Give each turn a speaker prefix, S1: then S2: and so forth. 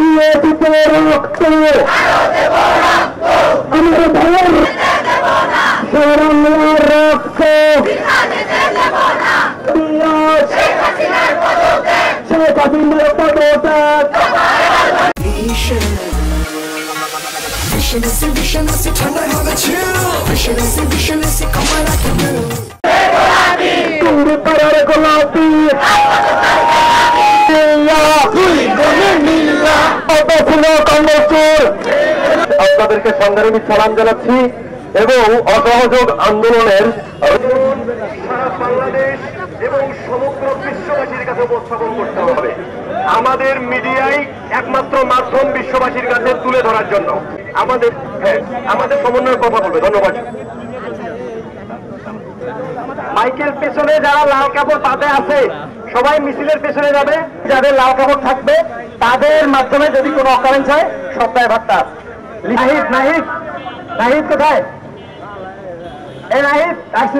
S1: দিয়ে দিতে রক্ত আমাদের ভাইয়ের শরণের রক্ত শেখ হাসিনার পদত্যাগ
S2: Vision is ঠান্ডায় হবে chill Vision is কমায় রাখে
S1: তুমি পারার গোলাপি আপনাদেরকে সংগ্রামী সালাম জানাচ্ছি এবং অসহযোগ আন্দোলনের সারা বাংলাদেশ এবং সমগ্র বিশ্ববাসীর কাছে উপস্থাপন করতে হবে। আমাদের মিডিয়াই একমাত্র মাধ্যম বিশ্ববাসীর কাছে তুলে ধরার জন্য। আমাদের সমন্বয়ের কথা বলবে। ধন্যবাদ। মাইকেল পেছনে যারা লাল কাপড় পাতে আছে সবাই মিছিলের পেছনে যাবে। যাদের লাল কাপড় থাকবে তাদের মাধ্যমে যদি কোনো অকারেন্স হয় সপ্তাহে ভাবটা নাহিদ নাহিদ নাহিদ কোথায়? এই নাহিদ আসছে